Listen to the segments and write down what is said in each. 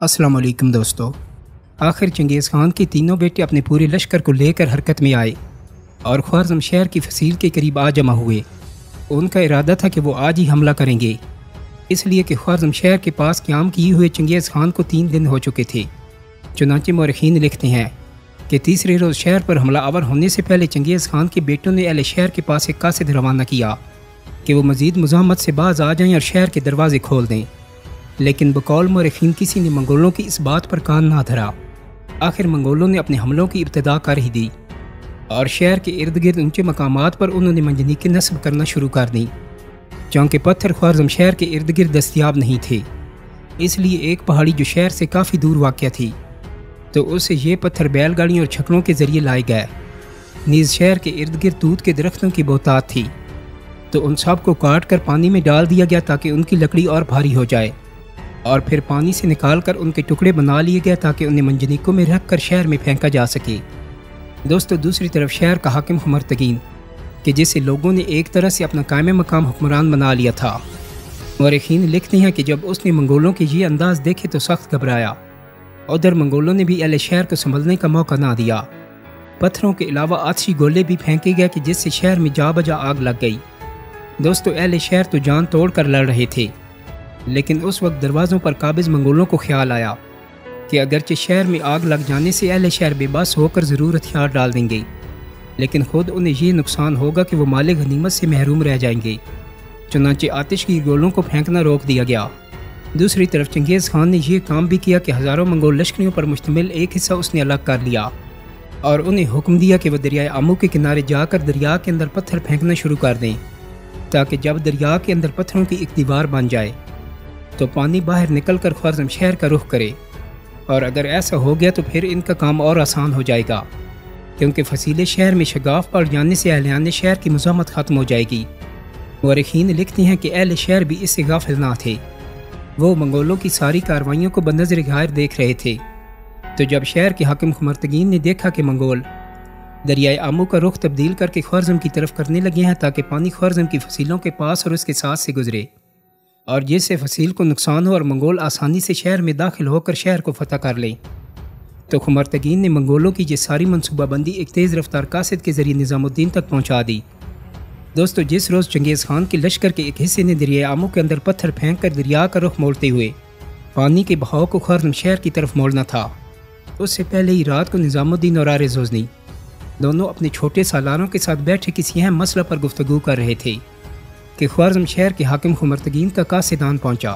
अस्सलाम वालेकुम दोस्तों। आखिर चंगेज़ खान के तीनों बेटे अपने पूरे लश्कर को लेकर हरकत में आए और ख्वारज़म शहर की फसील के करीब आ जमा हुए। उनका इरादा था कि वो आज ही हमला करेंगे, इसलिए कि ख्वारज़म शहर के पास क़याम किए हुए चंगेज़ खान को 3 दिन हो चुके थे। चुनांचे मौरख़ीन लिखते हैं कि तीसरे रोज़ शहर पर हमला आवर होने से पहले चंगेज़ खान के बेटों ने अहले शहर के पास एक कासिद रवाना किया कि वो मज़ीद मुज़ाहमत से बाज आ जाएँ और शहर के दरवाज़े खोल दें, लेकिन बकौल मौरख़ीन किसी ने मंगोलों की इस बात पर कान ना धरा। आखिर मंगोलों ने अपने हमलों की इब्तिदा कर ही दी और शहर के इर्द गिर्द ऊंचे मकामात पर उन्होंने मंजनीक़ें नस्ब करना शुरू कर दी। चूँकि पत्थर ख्वारज़म शहर के इर्द गिर्द दस्तियाब नहीं थे, इसलिए एक पहाड़ी जो शहर से काफ़ी दूर वाक़या थी, तो उससे ये पत्थर बैलगाड़ियों और छकड़ों के ज़रिए लाए गए। नीज़ शहर के इर्द गिर्द तूत के दरख्तों की बहुतात थी, तो उन सब को काट कर पानी में डाल दिया गया ताकि उनकी लकड़ी और भारी हो जाए, और फिर पानी से निकाल कर उनके टुकड़े बना लिए गए ताकि उन्हें मंजनीकों में रख कर शहर में फेंका जा सके। दोस्तों, दूसरी तरफ शहर का हाकिम खुमरतगीन, कि जिसे लोगों ने एक तरह से अपना कायम मकाम हुक्मरान बना लिया था, मौरख़ीन लिखते हैं कि जब उसने मंगोलों के ये अंदाज़ देखे तो सख्त घबराया। उधर मंगोलों ने भी अहले शहर को संभलने का मौका ना दिया। पत्थरों के अलावा आतशी गोले भी फेंके गए कि जिससे शहर में जा बजा आग लग गई। दोस्तों, अहले शहर तो जान तोड़ कर लड़ रहे थे, लेकिन उस वक्त दरवाज़ों पर काबिज़ मंगोलों को ख्याल आया कि अगरचे शहर में आग लग जाने से अहले शहर बेबस होकर ज़रूर हथियार डाल देंगे, लेकिन ख़ुद उन्हें ये नुकसान होगा कि वो माले गनीमत से महरूम रह जाएंगे। चुनांचे आतिश की गोलों को फेंकना रोक दिया गया। दूसरी तरफ चंगेज़ खान ने यह काम भी किया कि हज़ारों मंगोल लश्करियों पर मुश्तमिल एक हिस्सा उसने अलग कर लिया और उन्हें हुक्म दिया कि वह दरियाए आमू के किनारे जाकर दरिया के अंदर पत्थर फेंकना शुरू कर दें, ताकि जब दरिया के अंदर पत्थरों की एक दीवार बन जाए तो पानी बाहर निकल कर ख्वारज़म शहर का रुख करे। और अगर ऐसा हो गया तो फिर इनका काम और आसान हो जाएगा, क्योंकि फसीले शहर में शगाफ पड़ जाने से अहलियान शहर की मुज़ाहमत ख़त्म हो जाएगी। मौरख़ीन लिखते हैं कि अहले शहर भी इससे गाफिल ना थे। वो मंगोलों की सारी कार्रवाइयों को बंदज़र गैर देख रहे थे। तो जब शहर के हाकिम खुमरतगीन ने देखा कि मंगोल दरियाए आमू का रुख तब्दील करके ख्वारज़म की तरफ करने लगे हैं ताकि पानी ख्वारज़म की फसीलों के पास और उसके साथ से गुजरे और जिससे फसील को नुकसान हो और मंगोल आसानी से शहर में दाखिल होकर शहर को फतह कर लें, तो खुमरतगीन ने मंगोलों की ये सारी मनसूबाबंदी एक तेज़ रफ्तार कासिद के ज़रिए निज़ामुद्दीन तक पहुँचा दी। दोस्तों, जिस रोज़ चंगेज़ खान के लश्कर के एक हिस्से ने दरियाए आमू के अंदर पत्थर फेंक कर दरिया का रुख मोड़ते हुए पानी के बहाव को ख्वारज़म शहर की तरफ मोड़ना था, उससे पहले ही रात को निज़ामुद्दीन और आरिज़ ग़ज़नी दोनों अपने छोटे सालारों के साथ बैठे किसी अहम मसला पर गुफ्तगू कर रहे थे कि ख्वारज़म शहर के हाकिम खुमरतगीन का कासिदान पहुँचा।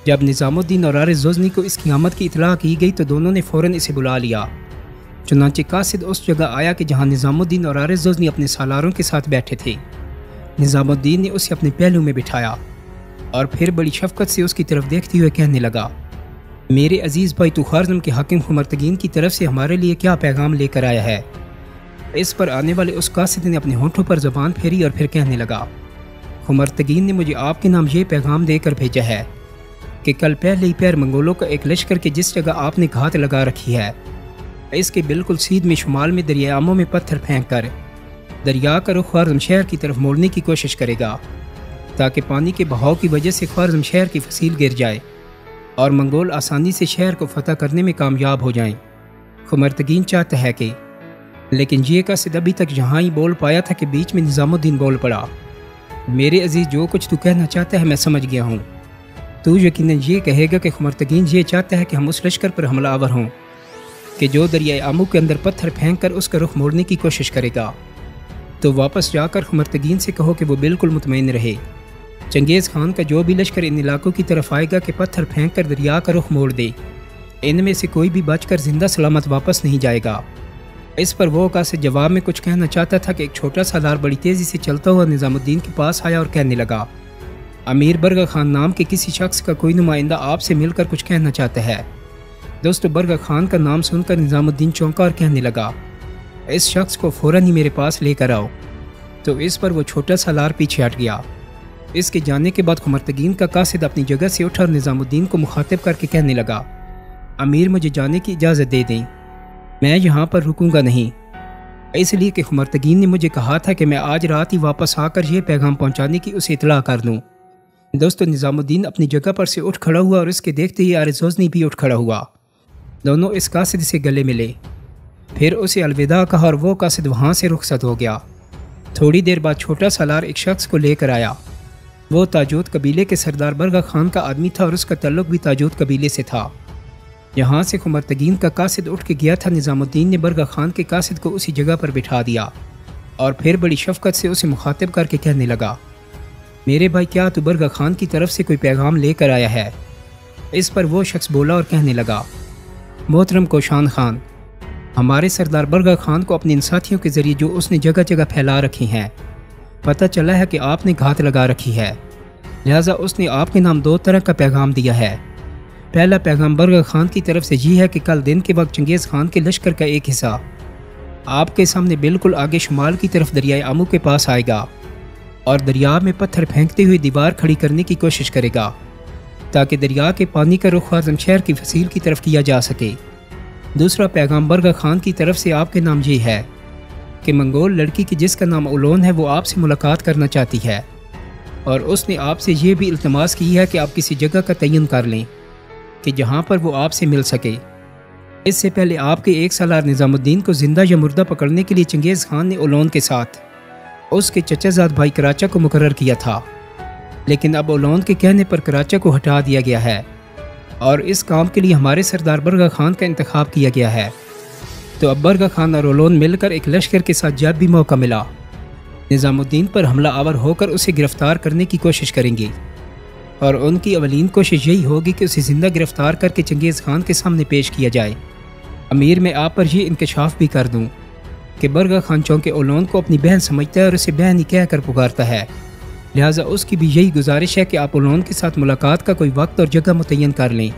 जब निज़ामुद्दीन और आरिज़ ग़ज़नी को इसकी आमद की इतला की गई तो दोनों ने फ़ौरन इसे बुला लिया। चुनांचे कासिद उस जगह आया कि जहाँ निज़ामुद्दीन और आरिज़ ग़ज़नी अपने सालारों के साथ बैठे थे। निज़ामुद्दीन ने उसे अपने पहलू में बिठाया और फिर बड़ी शफ़क़त से उसकी तरफ देखते हुए कहने लगा, मेरे अज़ीज़ भाई, तू ख्वारज़म के हाकिम खुमरतगीन की तरफ से हमारे लिए क्या पैगाम लेकर आया है? इस पर आने वाले उस कासिद ने अपने होंठों पर ज़बान फेरी और फिर कहने लगा, खुमरतगीन ने मुझे आपके नाम ये पैगाम देकर भेजा है कि कल पहले ही पैर मंगोलों का एक लश्कर के जिस जगह आपने घात लगा रखी है, इसके बिल्कुल सीध में शुमाल में दरिया आमों में पत्थर फेंक कर दरिया का रुख ख्वारज़म शहर की तरफ मोड़ने की कोशिश करेगा, ताकि पानी के बहाव की वजह से ख्वारज़म शहर की फसील गिर जाए और मंगोल आसानी से शहर को फतह करने में कामयाब हो जाएं। खुमरतगीन चाहता है कि, लेकिन ये कासिद अभी तक यहाँ ही बोल पाया था कि बीच में निज़ामुद्दीन बोल पड़ा, मेरे अजीज़, जो कुछ तू कहना चाहता है मैं समझ गया हूँ। तू यकीनन ये कहेगा कि खुमरतगीन ये चाहता है कि हम उस लश्कर पर हमला आवर हों कि जो दरियाए आमू के अंदर पत्थर फेंक कर उसका रुख मोड़ने की कोशिश करेगा। तो वापस जाकर खुमरतगीन से कहो कि वो बिल्कुल मुतमईन रहे। चंगेज़ खान का जो भी लश्कर इन इलाकों की तरफ आएगा कि पत्थर फेंक कर दरिया का रुख मोड़ दे, इनमें से कोई भी बचकर जिंदा सलामत वापस नहीं जाएगा। इस पर वो कासिद जवाब में कुछ कहना चाहता था कि एक छोटा सा लार बड़ी तेज़ी से चलता हुआ निज़ामुद्दीन के पास आया और कहने लगा, अमीर बरगा खान नाम के किसी शख्स का कोई नुमाइंदा आपसे मिलकर कुछ कहना चाहता है। दोस्तों, बरगा खान का नाम सुनकर निज़ामुद्दीन चौंका और कहने लगा, इस शख्स को फ़ौरन ही मेरे पास लेकर आओ। तो इस पर वो छोटा सा लार पीछे हट गया। इसके जाने के बाद खुमरतगीन का कासिद अपनी जगह से उठा और निज़ामुद्दीन को मुखातिब करके कहने लगा, अमीर, मुझे जाने की इजाज़त दे दें, मैं यहाँ पर रुकूंगा नहीं, इसलिए कि खुमरतगीन ने मुझे कहा था कि मैं आज रात ही वापस आकर यह पैगाम पहुँचाने की उसे इतला कर दूँ دوستو نظام الدین اپنی جگہ پر سے اٹھ کھڑا ہوا اور اس کے دیکھتے ہی عارض غزنی بھی اٹھ کھڑا ہوا۔ دونوں اس قاصد سے گلے ملے، پھر اسے الوداع کہا اور وہ قاصد وہاں سے رخصت ہو گیا۔ تھوڑی دیر بعد چھوٹا سالار ایک شخص کو لے کر آیا۔ وہ تاجود قبیلے کے سردار برگا خان کا آدمی تھا اور اس کا تعلق بھی تاجود قبیلے سے تھا۔ یہاں سے خمرتگین کا قاصد اٹھ کے گیا تھا۔ نظام الدین نے برگا خان کے قاصد کو اسی جگہ پر بٹھا دیا اور پھر بڑی شفقت سے اسے مخاطب کر کے کہنے لگا، میرے بھائی کیا تو برگا خان کی طرف سے کوئی پیغام لے کر آیا ہے؟ اس پر وہ شخص بولا اور کہنے لگا، محترم کوشان خان، ہمارے سردار برگا خان کو اپنے ان ساتھیوں کے ذریعے جو اس نے جگہ جگہ پھیلا رکھی ہیں، پتہ چلا ہے کہ آپ نے گھات لگا رکھی ہے، لہٰذا اس نے آپ کے نام 2 طرح کا پیغام دیا ہے۔ پہلا پیغام برگا خان کی طرف سے یہ ہے کہ کل دن کے وقت چنگیز خان کے لشکر کا ایک حصہ آپ کے سامنے بالکل آگے شمال کی طرف دریائے آمو کے پاس آئے گا اور دریا میں پتھر پھینکتے ہوئے دیوار کھڑی کرنے کی کوشش کرے گا تاکہ دریا کے پانی کا رخ خازن شہر کی فصیل کی طرف کیا جا سکے۔ دوسرا پیغام برگا خان کی طرف سے آپ کے نام یہ ہے کہ منگول لڑکی کی جس کا نام اولون ہے وہ آپ سے ملاقات کرنا چاہتی ہے اور اس نے آپ سے یہ بھی التماس کی ہے کہ آپ کسی جگہ کا تعین کر لیں کہ جہاں پر وہ آپ سے مل سکے۔ اس سے پہلے آپ کے ایک سالار نظام الدین کو زندہ یا مردہ پکڑنے کے لیے چنگیز خان نے اولون کے ساتھ اس کے چچا زاد بھائی کراچا کو مقرر کیا تھا، لیکن اب اولون کے کہنے پر کراچا کو ہٹا دیا گیا ہے اور اس کام کے لیے ہمارے سردار برگا خان کا انتخاب کیا گیا ہے۔ تو اب برگا خان اور اولون مل کر ایک لشکر کے ساتھ جب بھی موقع ملا نظام الدین پر حملہ آور ہو کر اسے گرفتار کرنے کی کوشش کریں گے، اور ان کی اولین کوشش یہی ہوگی کہ اسے زندہ گرفتار کر کے چنگیز خان کے سامنے پیش کیا جائے۔ امیر میں آپ پر یہ انکشاف بھی کر دوں کہ برگا خان چونکہ اولون کو اپنی بہن سمجھتا ہے اور اسے بہن ہی کہہ کر پکارتا ہے، لہٰذا اس کی بھی یہی گزارش ہے کہ آپ اولون کے ساتھ ملاقات کا کوئی وقت اور جگہ متعین کر لیں۔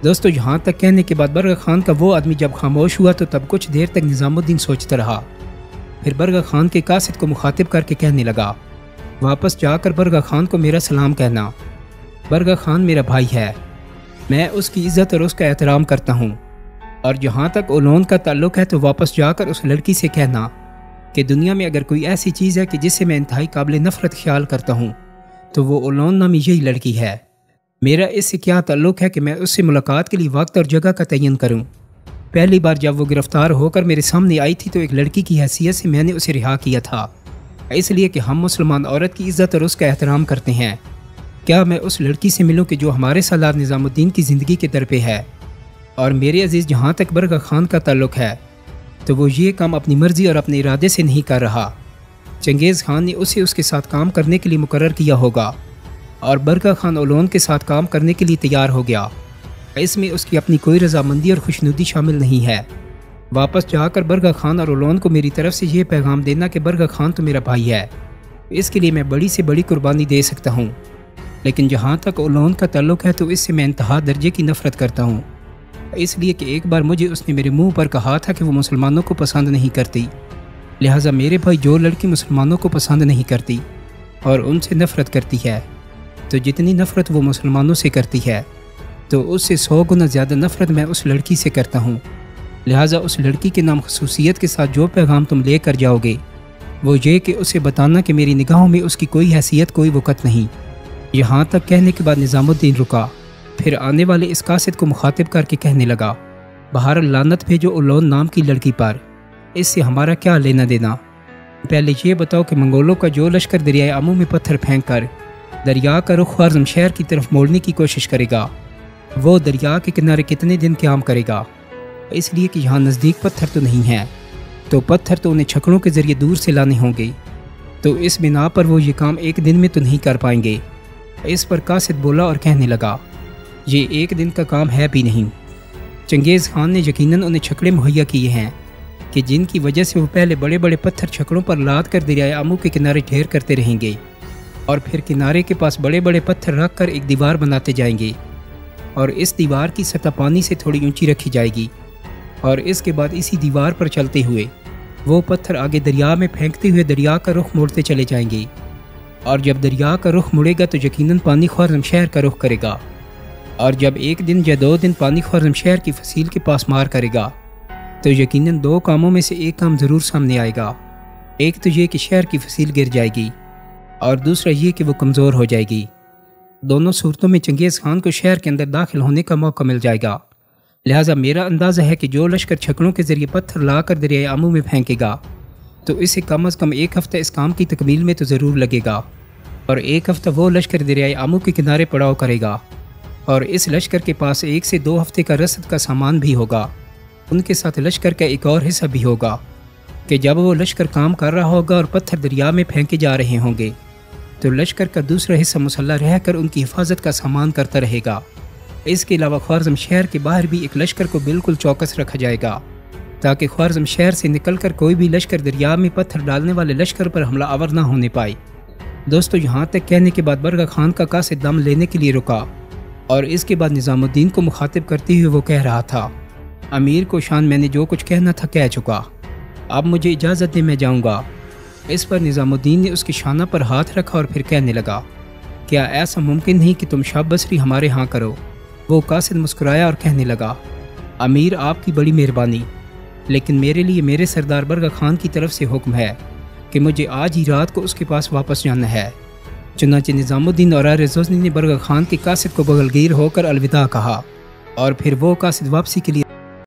دوستو یہاں تک کہنے کے بعد برگا خان کا وہ آدمی جب خاموش ہوا تو تب کچھ دیر تک نظام الدین سوچتا رہا، پھر برگا خان کے قاصد کو مخاطب کر کے کہنے لگا، واپس جا کر برگا خان کو میرا سلام کہنا۔ برگا خان میرا بھائی ہے، میں اس کی عزت اور اس کا احترام کرتا ہوں، اور جہاں تک اولون کا تعلق ہے تو واپس جا کر اس لڑکی سے کہنا کہ دنیا میں اگر کوئی ایسی چیز ہے کہ جس سے میں انتہائی قابل نفرت خیال کرتا ہوں تو وہ اولون نامی یہی لڑکی ہے۔ میرا اس سے کیا تعلق ہے کہ میں اس سے ملاقات کے لیے وقت اور جگہ کا تعین کروں؟ پہلی بار جب وہ گرفتار ہو کر میرے سامنے آئی تھی تو ایک لڑکی کی حیثیت سے میں نے اسے رہا کیا تھا، اس لیے کہ ہم مسلمان عورت کی عزت اور اس کا احترام کرتے ہیں۔ کیا میں اس لڑکی سے ملوں کہ جو ہمارے سالار نظام الدین کی زندگی کے در پہ ہے؟ اور میرے عزیز جہاں تک برگا خان کا تعلق ہے تو وہ یہ کام اپنی مرضی اور اپنے ارادے سے نہیں کر رہا، چنگیز خان نے اسے اس کے ساتھ کام کرنے کے لیے مقرر کیا ہوگا اور برگا خان اولون کے ساتھ کام کرنے کے لیے تیار ہو گیا، اس میں اس کی اپنی کوئی رضامندی اور خوشنودی شامل نہیں ہے۔ واپس جا کر برگا خان اور اولون کو میری طرف سے یہ پیغام دینا کہ برگا خان تو میرا بھائی ہے، اس کے لیے میں بڑی سے بڑی قربانی دے سکتا ہوں، لیکن جہاں تک اولون کا تعلق ہے تو اس سے میں انتہا درجے کی نفرت کرتا ہوں، اس لیے کہ ایک بار مجھے اس نے میرے منہ پر کہا تھا کہ وہ مسلمانوں کو پسند نہیں کرتی، لہٰذا میرے بھائی جو لڑکی مسلمانوں کو پسند نہیں کرتی اور ان سے نفرت کرتی ہے تو جتنی نفرت وہ مسلمانوں سے کرتی ہے تو اس سے 100 گنا زیادہ نفرت میں اس لڑکی سے کرتا ہوں، لہٰذا اس لڑکی کے نام خصوصیت کے ساتھ جو پیغام تم لے کر جاؤ گے وہ یہ کہ اسے بتانا کہ میری نگاہوں میں اس کی کوئی حیثیت کوئی وقت نہیں۔ یہاں تک کہنے کے بعد نظام الدین رکا، پھر آنے والے اس قاصد کو مخاطب کر کے کہنے لگا، بہار لعنت بھیجو اولون نام کی لڑکی پر، اس سے ہمارا کیا لینا دینا؟ پہلے یہ بتاؤ کہ منگولوں کا جو لشکر دریائے آمو میں پتھر پھینک کر دریا کا رخ خوارزم شہر کی طرف موڑنے کی کوشش کرے گا وہ دریا کے کنارے کتنے دن قیام کرے گا؟ اس لیے کہ یہاں نزدیک پتھر تو نہیں ہے، تو پتھر تو انہیں چھکڑوں کے ذریعے دور سے لانے ہوں گے، تو اس بنا پر وہ یہ کام ایک دن میں تو نہیں کر پائیں گے۔ اس پر قاصد بولا اور کہنے لگا، یہ ایک دن کا کام ہے بھی نہیں، چنگیز خان نے یقیناً انہیں چھکڑے مہیا کیے ہیں کہ جن کی وجہ سے وہ پہلے بڑے بڑے پتھر چھکڑوں پر لاد کر دریائے آمو کے کنارے ڈھیر کرتے رہیں گے اور پھر کنارے کے پاس بڑے بڑے پتھر رکھ کر ایک دیوار بناتے جائیں گے، اور اس دیوار کی سطح پانی سے تھوڑی اونچی رکھی جائے گی، اور اس کے بعد اسی دیوار پر چلتے ہوئے وہ پتھر آگے دریا میں پھینکتے ہوئے دریا کا رخ موڑتے چلے جائیں گے، اور جب دریا کا رخ مڑے گا تو یقیناً پانی خوارزم شہر کا رخ کرے گا، اور جب ایک دن یا 2 دن پانی خوارزم شہر کی فصیل کے پاس مار کرے گا تو یقیناً 2 کاموں میں سے ایک کام ضرور سامنے آئے گا، ایک تو یہ کہ شہر کی فصیل گر جائے گی اور دوسرا یہ کہ وہ کمزور ہو جائے گی، दोनों सूरतों में चंगेज़ खान को शहर के अंदर दाखिल होने का मौका मिल जाएगा। लिहाजा मेरा अंदाज़ा है कि जो लश्कर छकड़ों के ज़रिए पत्थर लाकर दरियाए आमू में फेंकेगा तो इसे कम अज़ कम 1 हफ़्ता इस काम की तकमील में तो ज़रूर लगेगा, और 1 हफ़्ता वो लश्कर दरियाए आमू के किनारे पड़ाव करेगा, और इस लश्कर के पास 1 से 2 हफ़्ते का रसद का सामान भी होगा। उनके साथ लश्कर का एक और हिस्सा भी होगा कि जब वो लश्कर काम कर रहा होगा और पत्थर दरिया में फेंके जा रहे होंगे तो लश्कर का दूसरा हिस्सा मुसल्लह रहकर उनकी हिफाजत का सामान करता रहेगा। इसके अलावा ख्वारज़म शहर के बाहर भी एक लश्कर को बिल्कुल चौकस रखा जाएगा ताकि ख्वारज़म शहर से निकलकर कोई भी लश्कर दरिया में पत्थर डालने वाले लश्कर पर हमला आवर ना होने पाए। दोस्तों, यहाँ तक कहने के बाद बरगा खान का कासिद दम लेने के लिए रुका और इसके बाद निज़ामुद्दीन को मुखातिब करते हुए वो कह रहा था, अमीर को शान मैंने जो कुछ कहना था कह चुका, अब मुझे इजाज़त दे, मैं जाऊँगा। इस पर निज़ामुद्दीन ने उसकी शाना पर हाथ रखा और फिर कहने लगा, क्या ऐसा मुमकिन नहीं कि तुम शब बसरी हमारे यहाँ करो? वो कासिद मुस्कुराया और कहने लगा, अमीर आपकी बड़ी मेहरबानी, लेकिन मेरे लिए मेरे सरदार बरगा खान की तरफ से हुक्म है कि मुझे आज ही रात को उसके पास वापस जाना है। चुनांचे निज़ामुद्दीन और आर-ए-ज़ोज़नी ने बरगा खान के कासिद को बगलगीर होकर अलविदा कहा और फिर वो कासिद वापसी के लिए